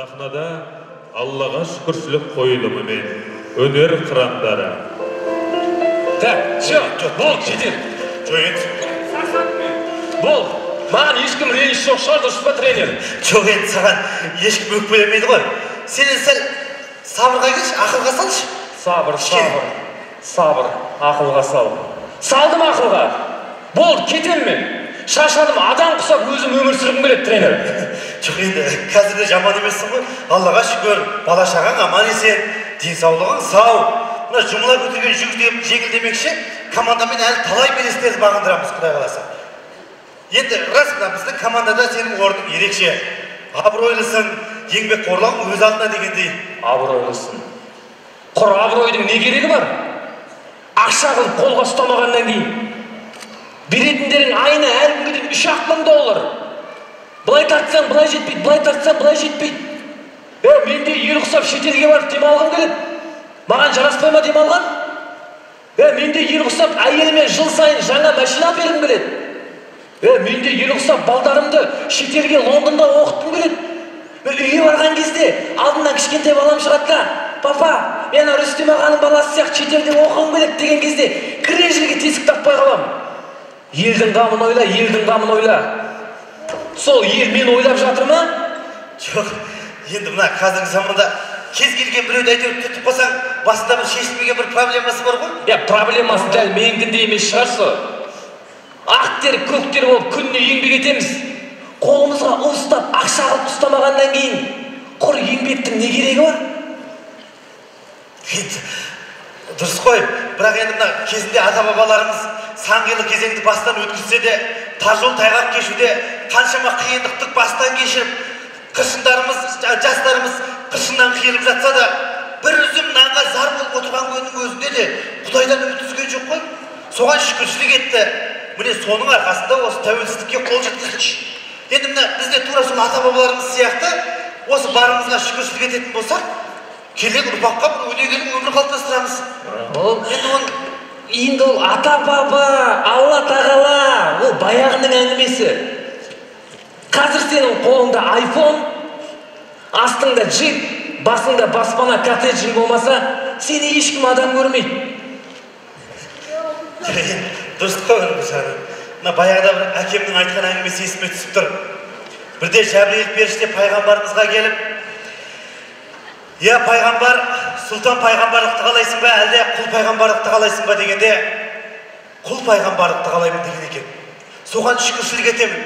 Сахнада Аллаға шүкіршілік қойылымы мен өнер қырандары. Так, бол, жетер. Бол, маған ешкім реніш жоқ шығар, дұрыс па, тренер? Жоқ, енді саған ешкім өкпелемейді ғой. Сен сәл сабырға келші, ақылға салшы. Сабыр, ақылға сал. Салдым ақылға. Бол, кетем мен. Шашадым, адам құсап өзім өмір сүргім келеді, тренер. Жоқ, енді қазірде жаман емессің ғой. Аллаға шүкір, бала шағаң аман есен, денсаулығың сау. Мына жұмыла көтерген жүк жеңіл демекші, командамен әлі талай белестерді бағындырамыз, Құдай қаласа. Енді расында біздің командада сенің орның ерекше. Абыройлысың, еңбекқорлығың өз алдына дегендей. Абыройлысың. Құр абыройдың не керегі бар? Ақша қылып қолға ұстамағаннан кейін беретіндерің айына әр күнге $3 000. Былай тартсаң, былай жетпейді, былай тартсаң, былай жетпейді. Менде ел құсап шетелге барып демалғым келеді. Маған жараспай ма демалған? Менде ел құсап әйеліме жыл сайын жаңа машина бергім келеді. Менде ел құсап балдарымды шетелге Лондонда оқытқым келеді. Үйге барған кезде алдымнан кішкентай балам шығады да, папа, мен Рүстем ағаның баласы сияқты шетелде оқығым келеді деген кезде кіре жерге тесік таппай қалам. Елдің қамын ойла, елдің қамын ойла. Сол ел мен ойлап жатыр ма? Жоқ, енді мына қазіргі заманда кез келген біреуді әйтеуір тұтып қалсаң, басында бір шешілмеген бір проблемасы бар ғой? Проблемасы дәл менікіндей емес шығарсы. Ақ тер, көк тер болып күніне еңбек етеміз. Қолымызға ұстап, ақша қылып ұстамағаннан кейін құр еңбектің не керегі бар? Дұрыс қой, бірақ енді мына кезінде ата-бабаларымыз сан қилы кезеңді бастан өткізсе де, тар жол тайғақ кешуде қаншама қиындықты бастан кешіріп, жастарымыз қыршыннан қиылып жатса да, бір үзім нанға зар болып отырған күннің өзінде де Құдайдан үміт үзген жоқ қой. Соған шүкіршілік етті. Міне соның арқасында осы тәуелсіздікке қол жеткіздік. Енді мына бізде тура сол ата-бабаларымыз сияқты осы барымызға шүкіршілік ететін болсақ, келер ұрпаққа бір өнегелі өмір қалыптастырамыз. Енді ол ата-баба, Алла тағала, ол баяғының әңгімесі. Қазір сенің қолыңда iPhone, астыңда джип, басыңда баспана коттеджің болмаса, сені ешкім адам көрмейді. Дұрыс қой өмір жағын. Мына баяғыда бір әкемнің айтқан әңгімесі есіме түсіп тұр. Бірде Жәбірейіл періште пайғамбарымызға келіп, «Иә, пайғамбар, сұлтан пайғамбарлықты қалайсың ба, әлде құл пайғамбарлықты қалайсың ба?» дегенде, «Құл пайғамбарлықты қалаймын» деген екен. Соған шүкіршілік етемін.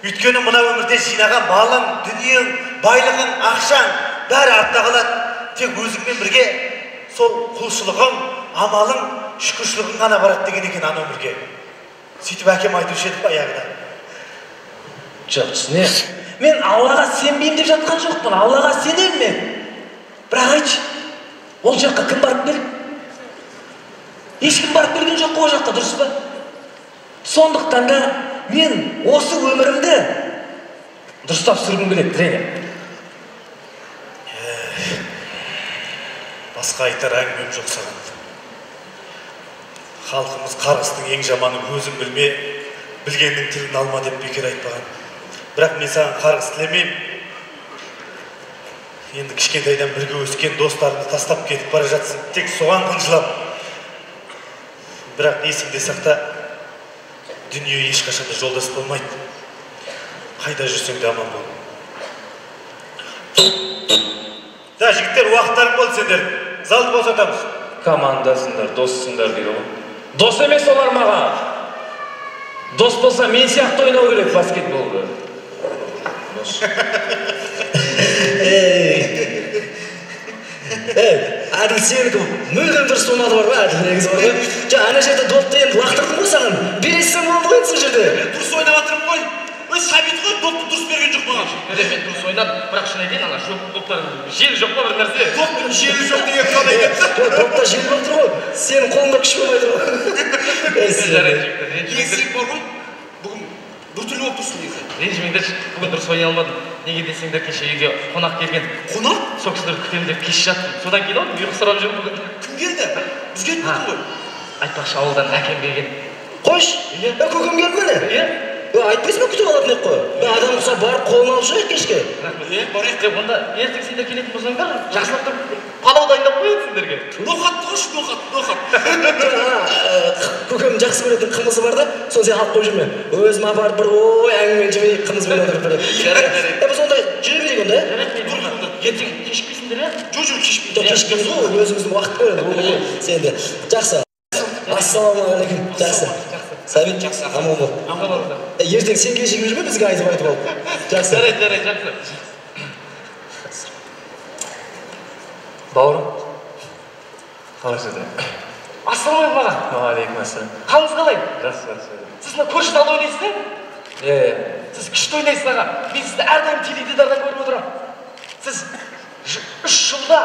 Өйткені мына өмірде жинаған малың, дүниең, байлығың, ақшаң бәрі артта қалады. Тек өзіңмен бірге сол құлшылығың, амалың, шүкіршілігің ғана барады деген екен ана өмірге. Сөйтіп әкем айтушы еді баяғыда. Жоқ, түсіне. Мен Аллаға сенбеймін деп жатқан жоқпын. Аллаға сенемін мен. Бірақ айтшы, ол жаққа кім барып келді? Ешкім барып келген жоқ қой ол жаққа, дұрыс па? Сондықтан да мен осы өмірімді дұрыстап сүргім келеді, тренер. Басқа айтар әңгімем жоқ саған. Халқымыз қарғыстың ең жаманы өзің білме, білгеннің тілін алма деп бекер айтпаған. Бірақ мен саған қарғыс тілемеймін. Енді кішкентайдан бірге өскен достарымды тастап кетіп бара жатсың, тек соған қынжылам. Бірақ есіңде сақта, дүние ешқашанда жолдас болмайды. Қайда жүрсең де аман бол. Да, жігіттер, уақыттарың болды сендердің. Залды босатамыз. Командасыңдар, доссыңдар дейді ғой. Дос емес олар маған. Дос болса мен сияқты ойнау керек баскетболды. Дос. Әділ сенікі мүлдем дұрыс болмады бар ма, әділ негізі бар ғой. Ана жерде допты енді лақтырдың ғой саған. Бересің болды ғой сол жерде. Дұрыс ойнап жатырмын ғой. Сәбит қой, допты дұрыс берген жоқ маған. Мен дұрыс ойнадым, бірақ шын айтайын, ана доптар жел жоқ па бір нәрсе? Доптың желі жоқ деген қалай кетті? Допта жел болып тұр ғой. Сенің қолыңда күш болмай тұр ғой. Есік бар ғой. Бүгін біртүрлі болып тұрсың негізі. Ренжімеңдерші, бүгін дұрыс ойнай алмадым. Неге десеңдер, кеше үйге қонақ келген. Қонақ? Сол кісілерді күтемін деп кеш жаттым. Содан кейін алдым, ұйқы сұрап жүрмін бүгін. Кім келді? Біз кетіп тұрдың ғой. Айтпақшы, ауылдан әкем келген. Қош, көкем келді мені. айтпайсың ба күтіп алатын ек қой. Адам құса барып қолын алып жүрек кешке. Барайық деп, онда ертең сендер келетін болсаңдар, жақсылап тұрып палау дайындап қояйын сендерге. Ноқат қош, ноқат. Көкемнің жақсы көретін қымызы бар да, соны сен алып қойып жүрме. Өзім апарып бір әңгіме жіберейік қымызбен отырып береді. Біз онда жүре берейік онда, Ертең кешікпейсіңдер, Жоқ, кешпейді. кешкеміз ғой, өзіміздің уақыт көреді. Сен де жақсы. Ассалаумағалейкум. Жақсы. Сәбит, аман бол. Ертең сен кешігіп жүрме, бізге айтып алып. Жақсы. Жарайды, жақсы. Бауырым, қалайсыз? Ассалаумағалейкум аға. Уағалейкум ассалам. Қалыңыз қалай? Жақсы. Сіз мына көрші талда ойнайсыз ба? Иә. Сіз күшті ойнайсыз аға. Мен сізді әрдайым теледидардан көріп отырамын. Сіз 3 жылда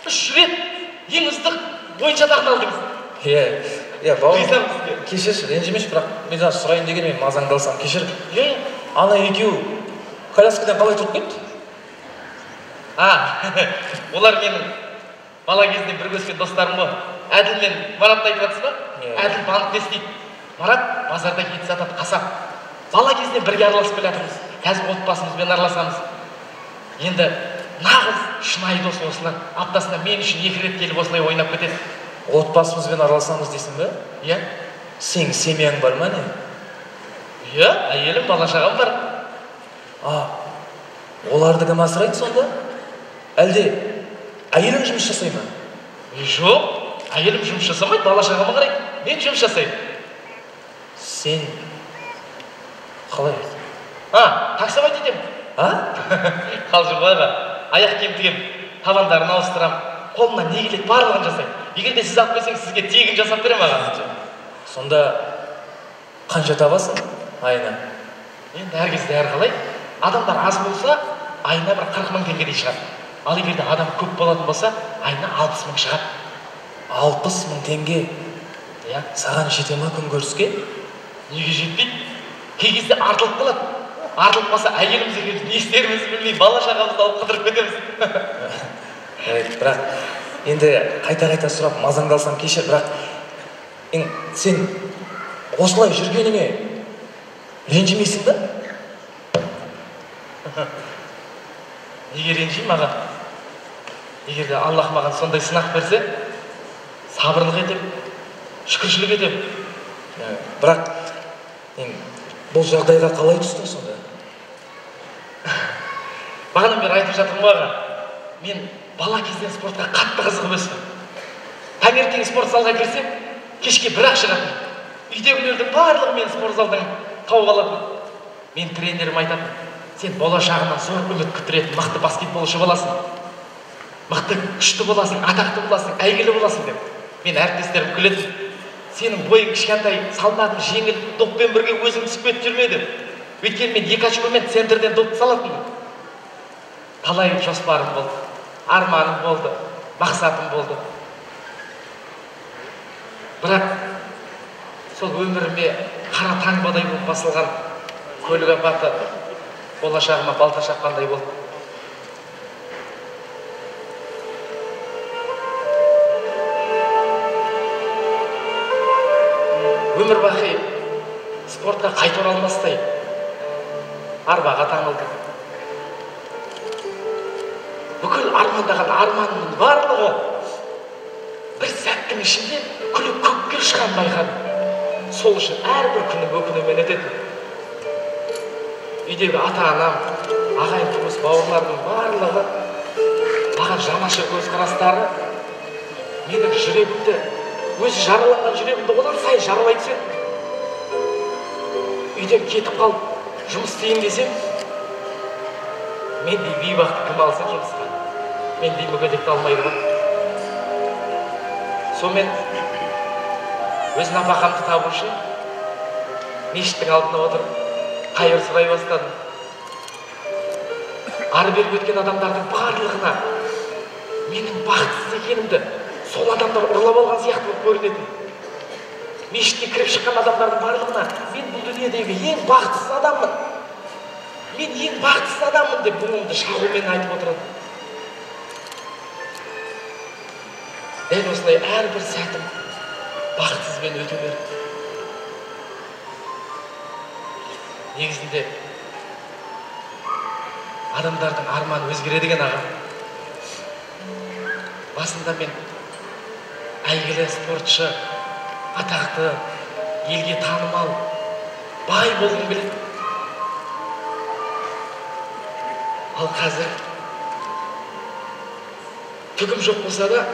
3 рет ең үздік ойыншы атағын алдыңыз. Иә, бауырым. Кешірші, ренжімеші, бірақ мен жаңа сұрайын деген мен мазаңды алсам, кешір. Ана екеуі коляскадан қалай тұрып кетті? Олар менің бала кезінен бірге өскен достарым ғой. Әділ мен Маратты айтып жатсыз ба? Әділ банкте істейді. Марат базарда ет сатады, қасап. Бала кезінен бірге араласып келатырмыз. Қазір отбасымызбен араласамыз. Енді нағыз шынайы дос осылар. Аптасына мен үшін 2 рет келіп осылай ойнап кетеді. Отбасымызбен араласамыз дейсің бе? Иә. Сенің семьяң бар ма не? Иә, әйелім, бала-шағам бар. Оларды кім асырайды сонда? Әлде әйелің жұмыс жасай ма? Жоқ, әйелім жұмыс жасамайды, бала-шағама қарайды. Мен жұмыс жасаймын. Сен қалай? Таксовать етемін. Қалжың аға. Аяқ киім тігемін, табандарын ауыстырам, қолымнан не келеді барлығын жасаймын. Егер де сіз алып келсеңіз, сізге тегін жасап беремін аға. Сонда қанша табасың айына? Енді әр кезде әрқалай. Адамдар аз болса, айына бір 40 мың теңгедей шығады. Ал егер де адам көп болатын болса, айына 60 мың шығады. 60 мың теңге? Иә. Саған жете ма күн көріске? Неге жетпейді? Кей кезде артылып қалады. Артылып қалса, әйеліміз екеуміз не істерімізді білмей, бала-шағамызды алып қыдырып кетеміз. Бірақ енді қайта-қайта сұрап мазаңды алсам кешір, бірақ сен осылай жүргеніңе ренжімейсің ба? Неге ренжимін аға? Егер де Аллах маған сондай сынақ берсе, сабырлық етем, шүкіршілік етем. Бірақ бұл жағдайға қалай түстің сонда? Бағанадан бері айтып жатырмын ғой аға. Мен бала кезден спортқа қатты қызығып өстім. Таңертең спорт залға кірсем, кешке бір-ақ шығатын. Үйдегілердің барлығы мен спорт залдан тауып алатын. Мен тренерім айтатын: сен болашағынан зор үміт күттіретін мықты баскетболшы боласың. Мықты күшті боласың, атақты боласың, әйгілі боласың деп. Мен әріптестерім күлетін: сенің бойың кішкентай, салмағың жеңіл, доппен бірге өзің түсіп кетіп жүрме деп. Өйткені мен 2 очкомен центрден допты салатынмын. Талай жоспарым болды, арманым болды, мақсатым болды. Бірақ сол өміріме қара таңбадай болып басылған көлік апаты болашағыма балта шапқандай болды. Өмір бақи спортқа қайта оралмастай арбаға таңылды. Бүкіл армандаған арманымның барлығы бір сәттің ішінде күлі көкке ұшқан байқадым. Сол үшін әрбір күнім өкінумен өтетін. Үйдегі ата-анам, ағайын туыс бауырларымның барлығы маған жаңаша көзқарастары менің жүрегімді, өзі жараланған жүрегімді одан сайын жаралай түседі. Үйден кетіп қалып, жұмыс істейін десем, мендей бейбақты кім алсын жұмысқа? Мендей мүгедекті алмайды ғой. Сонымен өз нәпақамды табу үшін мешіттің алдына отырып қайыр сұрай бастадым. Ары беріп өткен адамдардың барлығына менің бақытсыз екенімді сол адамдар ұрлап алған сияқты болып көрінетін. Мешітке кіріп шыққан адамдардың барлығына мен бұл дүниедегі ең бақытсыз адаммын, мен ең бақытсыз адаммын деп мұңымды шағумен айтып отырады. Дәл осылай әрбір сәтім бақытсызбен өте берді. негізінде адамдардың арманы өзгереді екен аға. Басында мен әйгілі спортшы, атақты, елге танымал, бай болғым келеді. Ал қазір түгім жоқ болса да,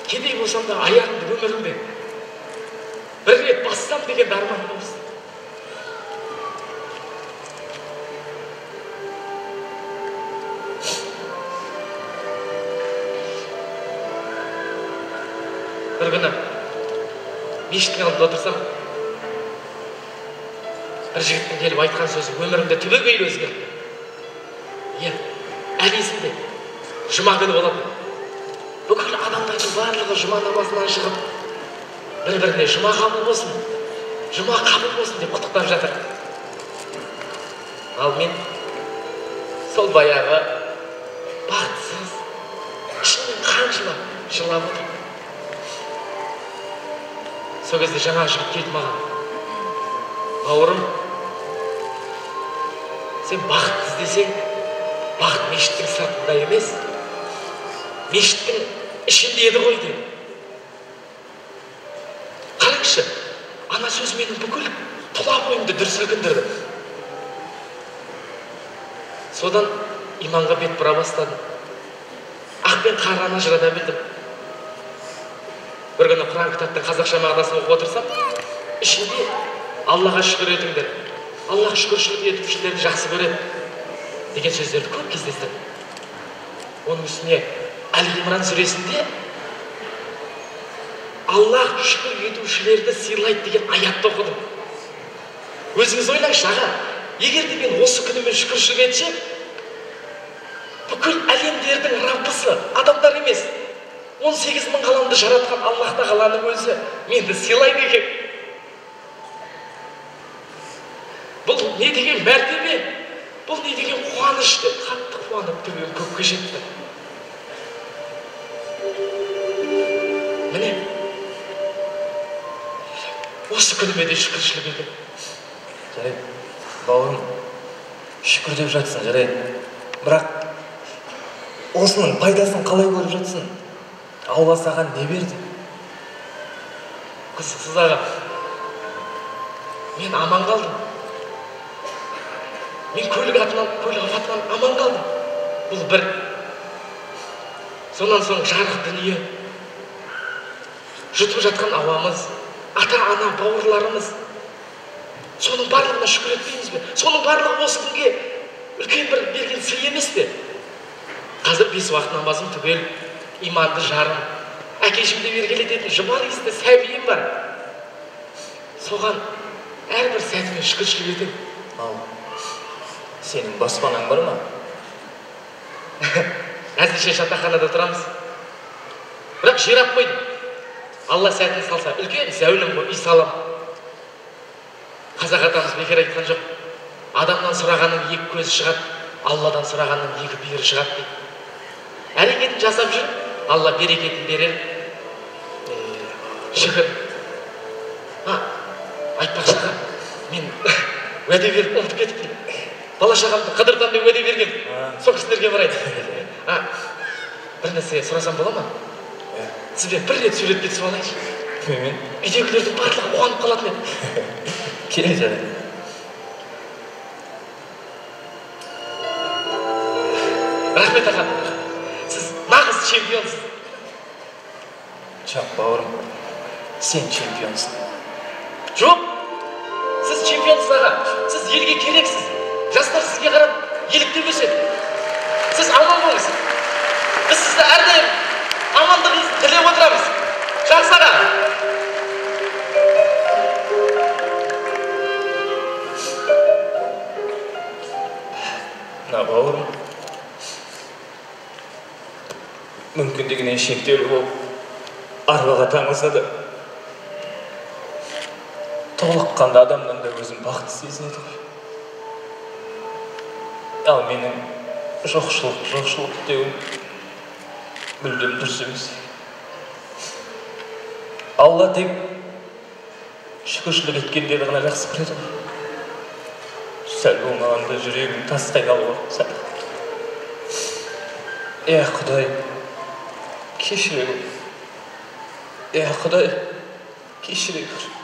кедей болсам да аяғымды өмірімде бір рет бассам деген арманым болсын. Бір күні мешіттің алдында отырсам, бір жігіттің келіп айтқан сөзі өмірімде түбегейлі өзгертті. Әлі есімде, жұма күні болатын. Бүкіл адамдардың барлығы жұма намазынан шығып, бір-біріне жұма қабыл болсын деп құттықтап жатыр. Ал мен сол баяғы бақытсыз, ішімнен қан жылап отырмын. Сол кезде жаңа жігіт келді маған. Бауырым, сен бақыт іздесең, бақыт мешіттің сыртында емес, мешіттің ішінде еді ғой деді. Қараңызшы, ана сөз менің бүкіл тұла бойымды дүр сілкіндірді. Содан иманға бет бұра бастадым. Ақ пен қараны ажырата білдім. Бір күні Құран кітаптың қазақша мағынасын оқып отырсам, ішінде Аллаға шүкір етіңдер, Аллаға шүкіршілік етушілерді жақсы көреді деген сөздерді көп кездестім. Оның үстіне Әл-Имран сүресінде Аллах шүкір етушілерді сыйлайды деген аятты оқыдым. Өзіңіз ойлаңызшы аға, егер де мен осы күнімен шүкіршілік етсем, бүкіл әлемдердің Раббысы адамдар емес, 18 мың ғаламды жаратқан Аллах тағаланың өзі менді сыйлайды екен. Бұл не деген мәртебе, бұл не деген қуаныш деп қатты қуанып төмен көкке жетті. Міне, осы күніме де шүкіршілік етем. Жарайды, бауырым, шүкір деп жатсың, жарайды. Бірақ осының пайдасын қалай көріп жатсың? Алла саған не берді? Қызықсыз аға, мен аман қалдым. Мен көлік апатынан аман қалдым. Бұл бір. Сонан соң жарық дүние, жұтып жатқан ауамыз, ата-ана бауырларымыз, соның барлығына шүкір етпейміз бе? Соның барлығы осы күнге үлкен бір берген сый емес пе? Қазір 5 уақыт намазым түгел, иманды жарым, әкешімде бергелететін жұмар есті сәбиім бар. Соған әрбір сәтімен шүкіршілік етем. Ал, сенің баспанаң бар ма? Әзірше жатақханада тұрамыз. Бірақ жер ап қойдым. Алла сәтін салса, үлкен зәулім ғой, үй салам. Қазақ атамыз бекер айтқан жоқ. Адамнан сұрағанның 2 көзі шығады, Алладан сұрағанның 2 бүйірі шығады дейді. Әрекетін жасап жүр, Алла берекетін берер. Шүкір. Айтпақшыға, мен уәде беріп ұмытып кетіппін. Бала шағамды қыдыртам деп уәде берген. Сол кісілерге барайын. Бір нәрсе сұрасам бола ма? Сізбен бір рет сөйлеп кетіп алайыншы. Мен? Үйдегілердің барлығы қуанып қалатын еді. Келе жарайды. Рахмет аға. Сіз нағыз чемпионсыз. Жоқ, бауырым, сен чемпионсың. Жоқ, сіз чемпионсыз аға. Сіз елге керексіз. Жастар сізге қарап еліктеп өседі. Сіз аман болыңыз. Біз сізді әрдайым амандығыңызды тілеп отырамыз. Жақсы аға. Бауырым, мүмкіндігінен шектеулі болып, арбаға таңылса да, толыққанды адамнан да өзім бақытты сезінеді ғой. Ал менің жоқшылық деуім мүлдем дұрыс емес. Алла тек шүкіршілік еткендерді ғана жақсы көреді ғой. сәл оңағанда жүрегім тасқа айналып сәл. Құдай, кешіре көр. Құдай, кешіре көр.